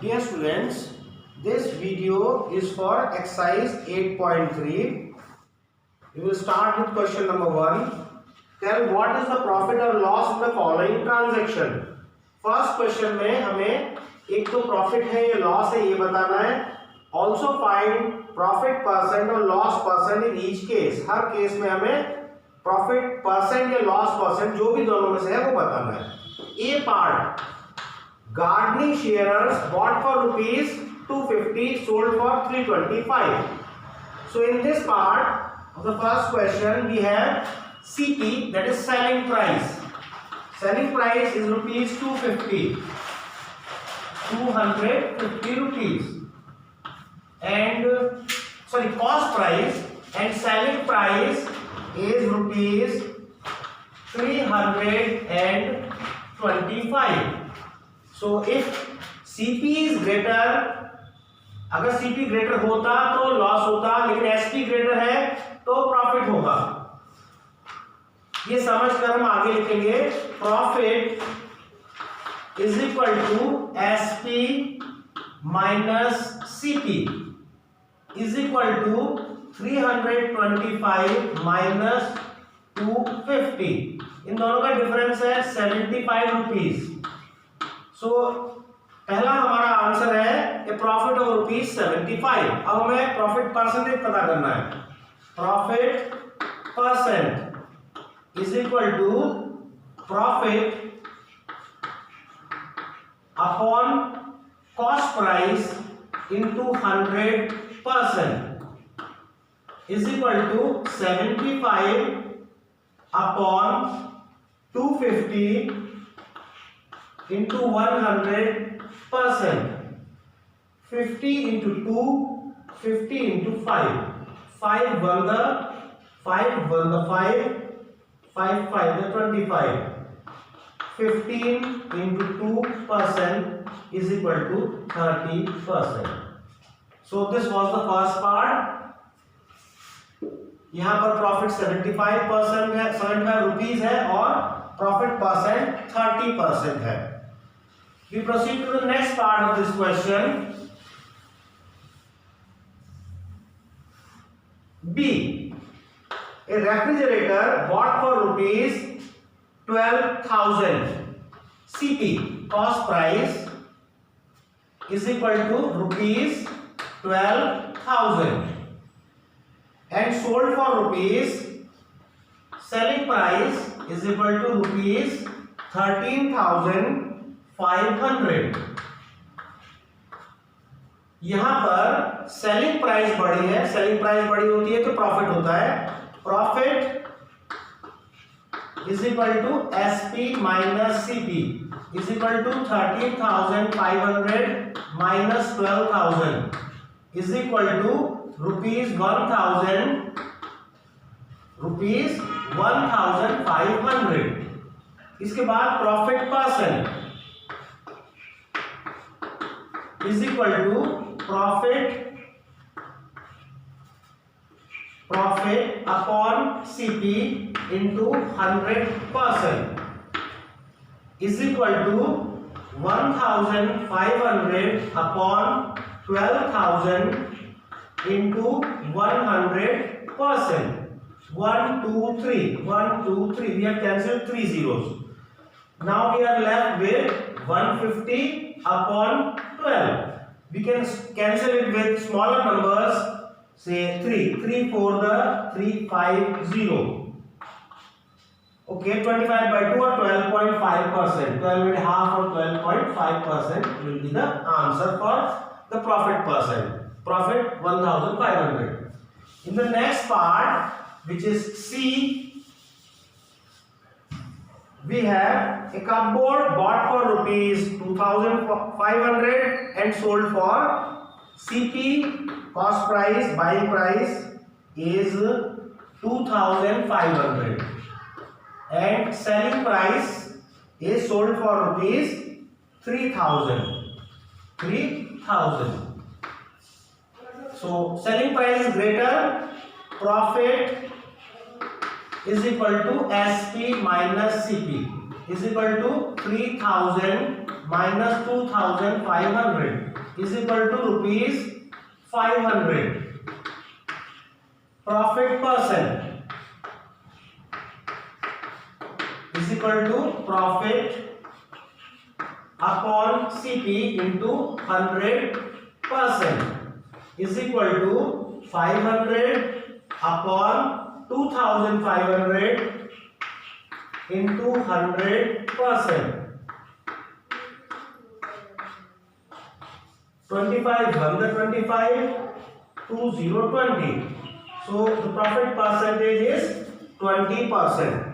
Dear students, this video is for exercise 8.3. We will start with question number 1. Tell what is the profit or loss in the following transaction. First question में हमें एक तो profit है या loss है ये बताना है. Also find profit percent और loss percent in each case. Her case में हमें प्रॉफिट परसेंट या लॉस परसेंट जो भी दोनों में से है वो बताना है. ए part, gardening shearers bought for rupees 250, sold for 325. So in this part of the first question we have CP, that is selling price. Selling price is rupees 250, 250 rupees, and cost price and selling price is rupees 325. So if CP is greater, अगर CP greater होता तो loss होता, लेकिन SP greater है तो profit होगा. ये समझकर हम आगे लिखेंगे profit is equal to SP minus CP is equal to 325 minus 250. इन दोनों का डिफरेंस है 75 रुपीज. सो पहला हमारा आंसर है कि प्रॉफिट ऑफ रुपीज 75. अब हमें प्रॉफिट परसेंटेज पता करना है. Profit percent is equal to profit upon cost price into 100% is equal to 75 upon 250 into 100%. 50 into 2, 50 into 5. 5 1 the 5 1 the 5, 5 5 the 25. 15 into 2% is equal to 30%. So this was the first part. यहाँ पर profit 75% है, 75 rupees है और profit percent 30% है. We proceed to the next part of this question. B. A refrigerator bought for rupees 12,000. CP, cost price, is equal to rupees 12,000 and sold for rupees, selling price is equal to rupees 13,500. यहां पर selling price बढ़ी है. Selling price बड़ी होती है तो profit होता है. Profit is equal to SP minus CP is equal to 13,500 minus 12,000 is equal to rupees 1,500. इसके बाद profit percent is equal to profit upon CP into 100% is equal to 1,500 upon 12,000 into 100%. 1 2 3 1 2 3. We have cancelled 3 zeros. Now we are left with 150 upon 12. We can cancel it with smaller numbers. Say 3 3 4 the 3 5 0. Okay, 25 by 2 or 12.5%. 12 and a half or 12.5% will be the answer for the profit percent. Profit 1,500. In the next part, which is C, we have a cupboard bought for rupees 2,500 and sold for CP, cost price, buying price is 2,500 and selling price is sold for rupees 3,000. So selling price is greater, profit is equal to SP minus CP is equal to 3,000 minus 2500 is equal to rupees 500. Profit percent is equal to profit upon CP into 100% is equal to 500 upon 2500 into 100%. 25 125 2020. So the profit percentage is 20%.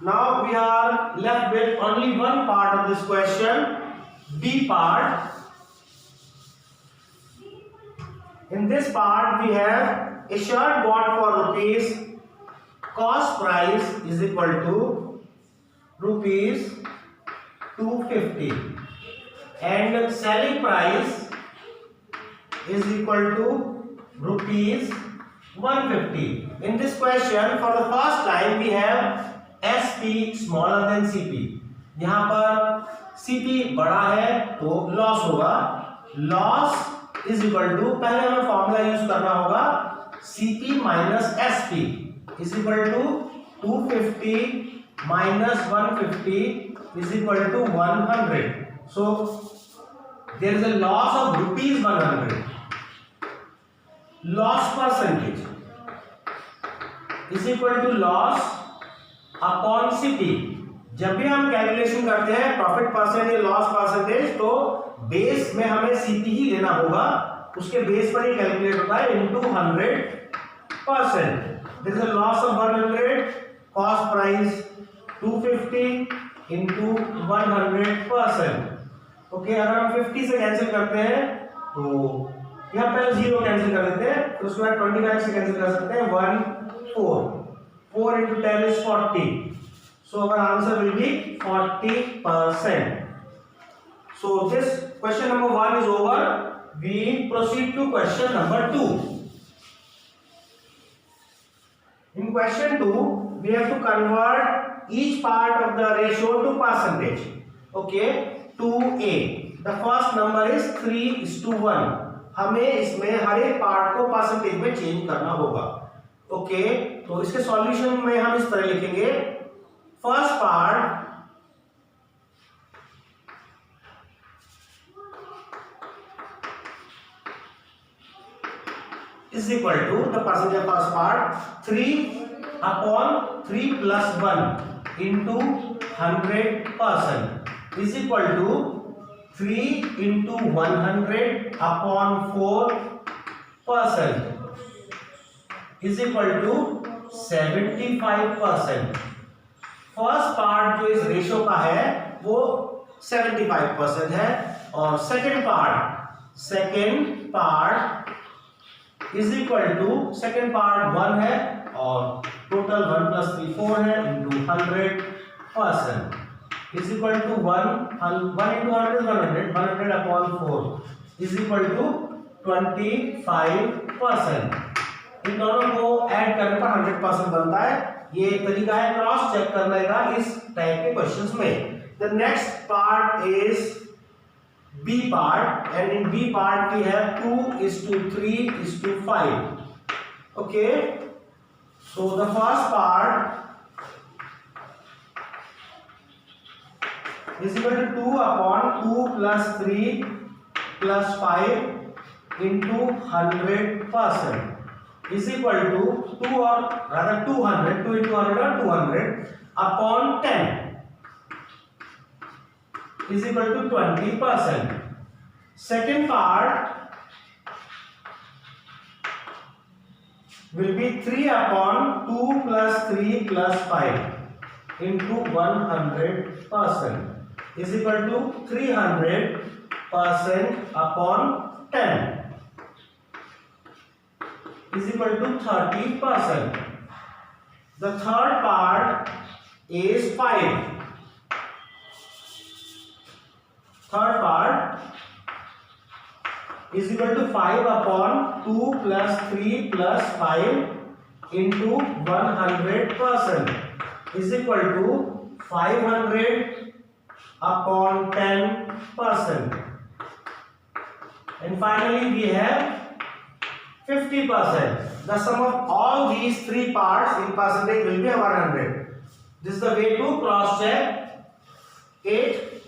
Now we are left with only one part of this question, B part. In this part we have a shirt bought for rupees, cost price is equal to rupees 250 and selling price is equal to rupees 150. In this question for the first time we have SP smaller than CP. यहाँ पर CP बड़ा है तो loss होगा, loss is equal to, पहले हमें formula use करना होगा CP minus SP is equal to 250 minus 150 is equal to 100. So there is a loss of rupees 100. Loss percentage is equal to loss upon CP. जब भी हम calculation करते हैं profit percentage loss percentage तो base में हमें CP ही लेना होगा, उसके बेस पर ही कैलकुलेट होता है into 100%. This is loss of 100, cost price 250 into 100%. Okay, अगर हम 50 से कैंसिल करते हैं तो यहाँ पहले 0 कैंसिल कर देते हैं, तो उसके बाद 25 से कैंसिल कर सकते हैं 1 4 into 10 is 40. So our answer will be 40%. So this question number 1 is over. We proceed to question number 2. In question 2, we have to convert each part of the ratio to percentage. Okay, 2a. The first number is 3:1. हमें इसमें हर एक part को percentage में change करना होगा. Okay, तो इसके solution में हम इस तरह लिखेंगे, first part is equal to the percentage of first part 3/3 plus 1 into 100% is equal to 3 into 100/4% is equal to 75%. First part जो इस रेशियो का है वो 75% है और second part is equal to, second part 1 है और टोटल 1 + 3 4 है into 100% is equal to 1 into 100/4 is equal to 25%. इन दोनों को ऐड करने पर 100% बनता है. ये तरीका है क्रॉस चेक करने का इस टाइप के क्वेश्चंस में. The next part is B part and in B part we have 2:3:5. Okay, so the first part is equal to 2/2 + 3 + 5 into 100% is equal to 2 or rather 200, 2 into 100 or 200 upon 10 is equal to 20%. Second part will be 3/2 + 3 + 5 into 100% is equal to 300% upon 10 is equal to 30%. The third part is 5. Third part is equal to 5/2 + 3 + 5 into 100% is equal to 500 upon 10%. And finally we have 50%. The sum of all these three parts in percentage will be 100. This is the way to cross check it.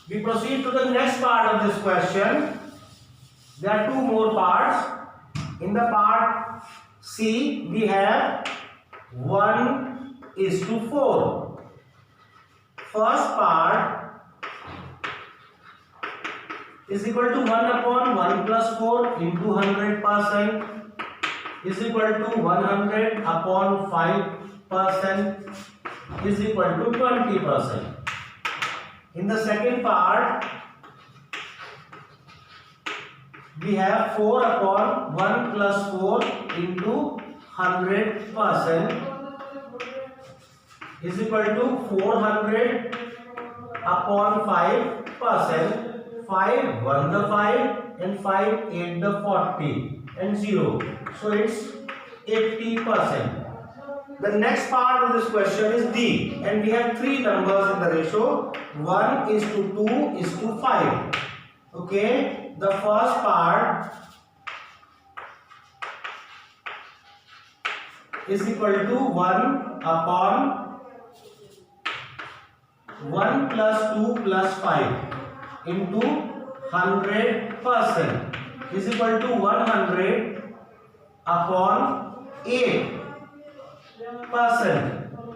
We proceed to the next part of this question. There are two more parts. In the part C, we have 1:4. First part is equal to 1 upon 1 plus 4 into 100% is equal to 100 upon 5% is equal to 20%. In the second part, we have 4 upon 1 plus 4 into 100% is equal to 400 upon 5%. 5 1 the 5 and 5 8 the 40 and 0. So it's 80%. The next part of this question is D, and we have three numbers in the ratio 1:2:5. Okay, the first part is equal to 1 upon 1 plus 2 plus 5 into 100% is equal to 100 upon 8%.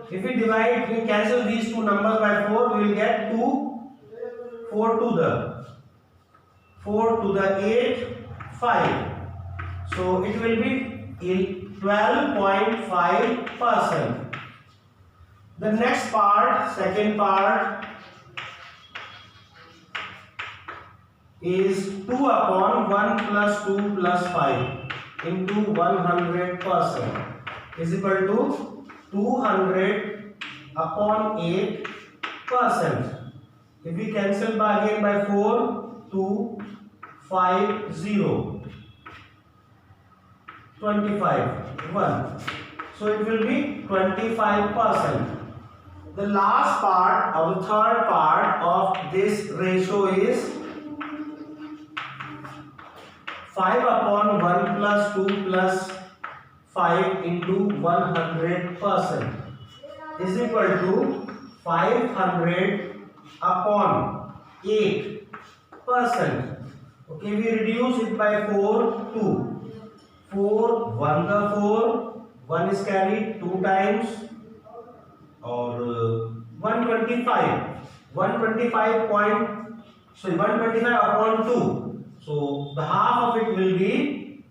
If we divide, we cancel these two numbers by 4, we will get 2, 4 to the 8, 5. So it will be 12.5%. The next part, second part, is 2 upon 1 plus 2 plus 5 into 100% is equal to 200 upon 8%. If we cancel again by 4, 2, 5, 0, 25, 1. So it will be 25%. The last part, or the third part of this ratio is 5 upon 1 plus 2 plus 5 into 100% is equal to 500 upon 8%. Okay, we reduce it by 4, 2. 4, 1 the 4, 1 is carried 2 times, or 125. 125 upon 2. So the half of it will be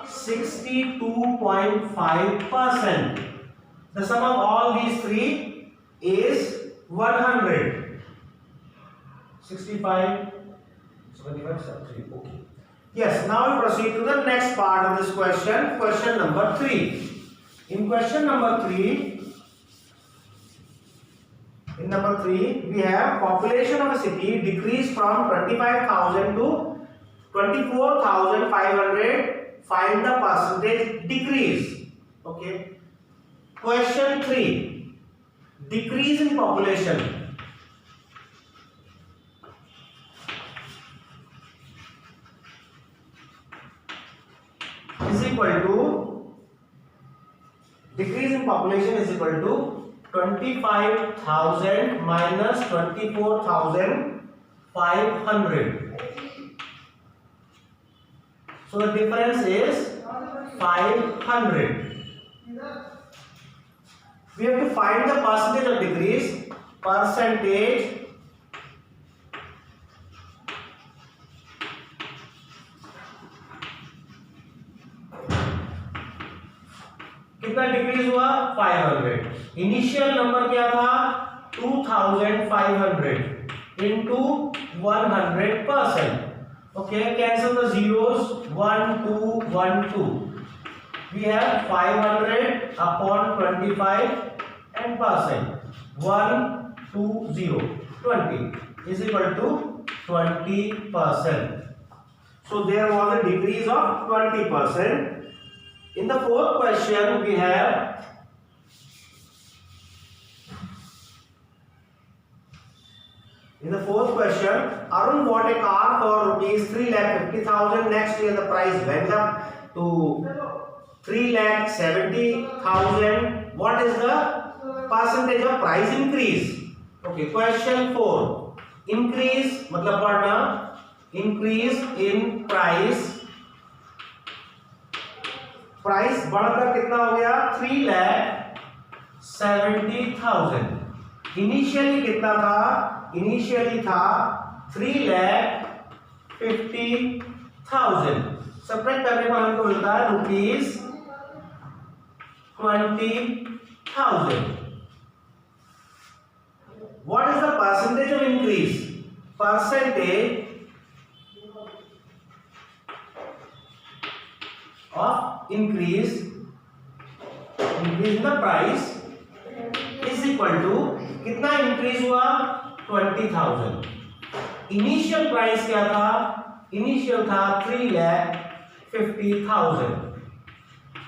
62.5%. The sum of all these three is 100. 65, 75, 73. Okay. Yes, now we proceed to the next part of this question, question number 3. In question number 3, we have population of a city decreased from 25,000 to 24,500. Find the percentage decrease. Okay. Question 3. Decrease in population is equal to 25,000 minus 24,500. So the difference is 500. We have to find the percentage of decrease. Percentage कितना decrease हुआ 500. Initial number क्या था 2500 into 100%. Okay, cancel the zeros. 1 2 1 2. We have 500 upon 25 and percent. 1 2 0 20 is equal to 20%. So there was a decrease of 20%. In the fourth question, we have In the fourth question, Arun bought a car for rupees 3,50,000. Next year the price went up to 3,70,000. What is the percentage of price increase? Okay, question 4. Increase मतलब बढ़ना, increase in price. Price बढ़कर कितना हो गया? 3,70,000. Initially कितना था? Initially था 3,50,000. Subtract करने पर हमको मिलता है ₹20,000. What is the percentage of increase? Percentage of increase in the price is equal to कितना इंक्रीज हुआ? 20,000. इनिशियल प्राइस क्या था? इनिशियल था 3,50,000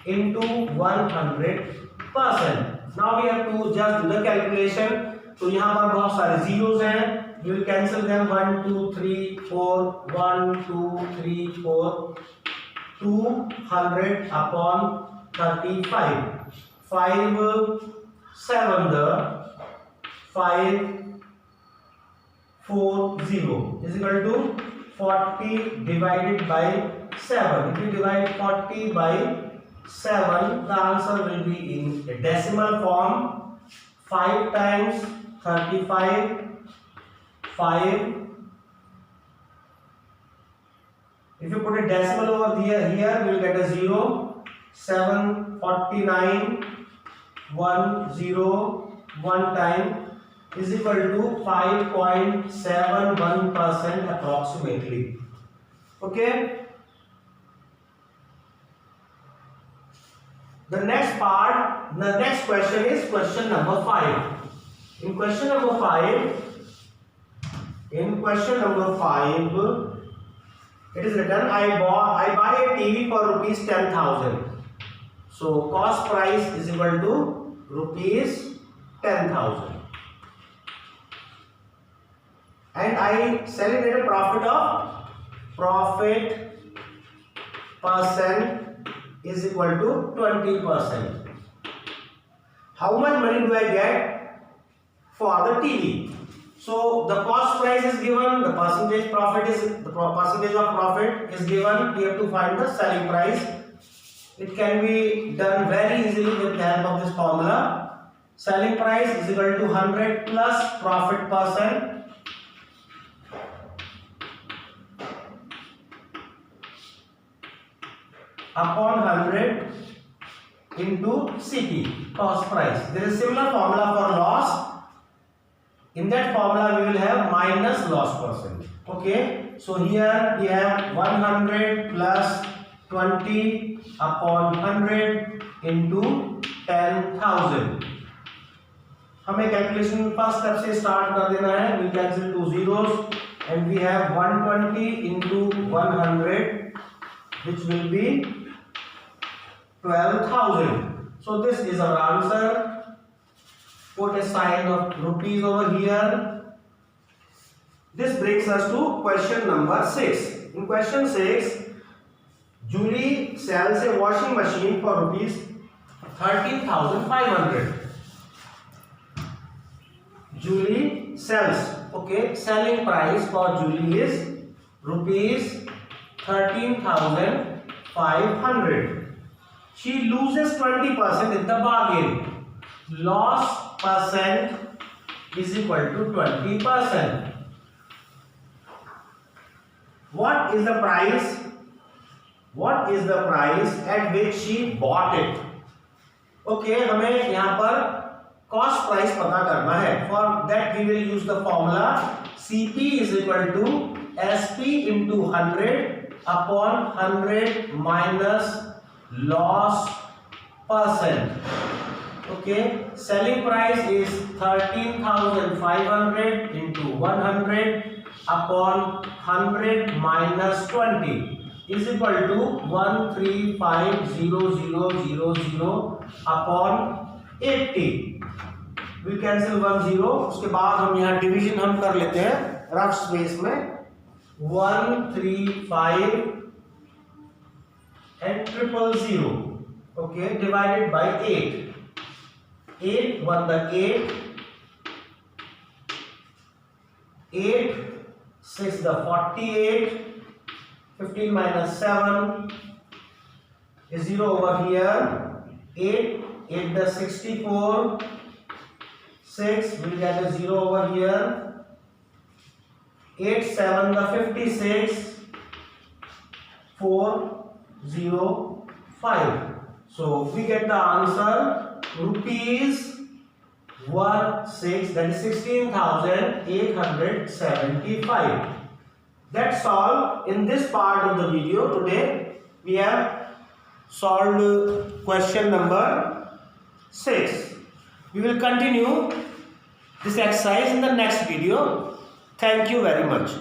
into 100%. Now we have to just do the calculation. तो यहाँ पर बहुत सारे zeros हैं. We will cancel them. 1 2 3 4 1 2 3 4 200 upon 35. 5 7 the 540 is equal to 40 divided by 7. If you divide 40 by 7, the answer will be in a decimal form. 5 times 35, 5. If you put a decimal over here, we will get a 0. 749 101 time is equal to 5.71% approximately. Okay. The next question is question number 5. In question number 5, it is written, I buy a TV for rupees 10,000. So cost price is equal to rupees 10,000. And I sell it at a profit percent is equal to 20%. How much money do I get for the TV? So the cost price is given, the percentage of profit is given. We have to find the selling price. It can be done very easily with the help of this formula. Selling price is equal to 100 plus profit percent upon 100 into CP, cost price. There is similar formula for loss. In that formula we will have minus loss percent. Okay, so here we have 100 plus 20 upon 100 into 10,000. हमें calculation first step से start कर देना है. We cancel 2 zeros and we have 120 into 100 which will be 12,000. So this is our answer. Put a sign of rupees over here. This brings us to question number 6. In question 6, Julie sells a washing machine for rupees 13,500. Julie sells. Okay, selling price for Julie is rupees 13,500. She loses 20% in the bargain. Loss percent is equal to 20%. What is the price? What is the price at which she bought it? Okay, हमें यहाँ पर cost price पता करना है. For that we will use the formula CP is equal to SP into 100 upon 100 minus loss percent. Okay, selling price is 13,500 into 100 upon 100 minus 20 is equal to 135,000 upon 80. Will cancel 1 0। उसके बाद हम यहाँ division हम कर लेते हैं rough space में 1 3 5 and 0 0 okay divided by 8 1 the 8 6 the 48 15 minus 7 is 0 over here 8 the 64 6 will get a 0 over here 8 7 the 56 4 0 5 so we get the answer rupees 16 that is 16,875. That's all in this part of the video. Today we have solved question number 6. We will continue this exercise in the next video. Thank you very much.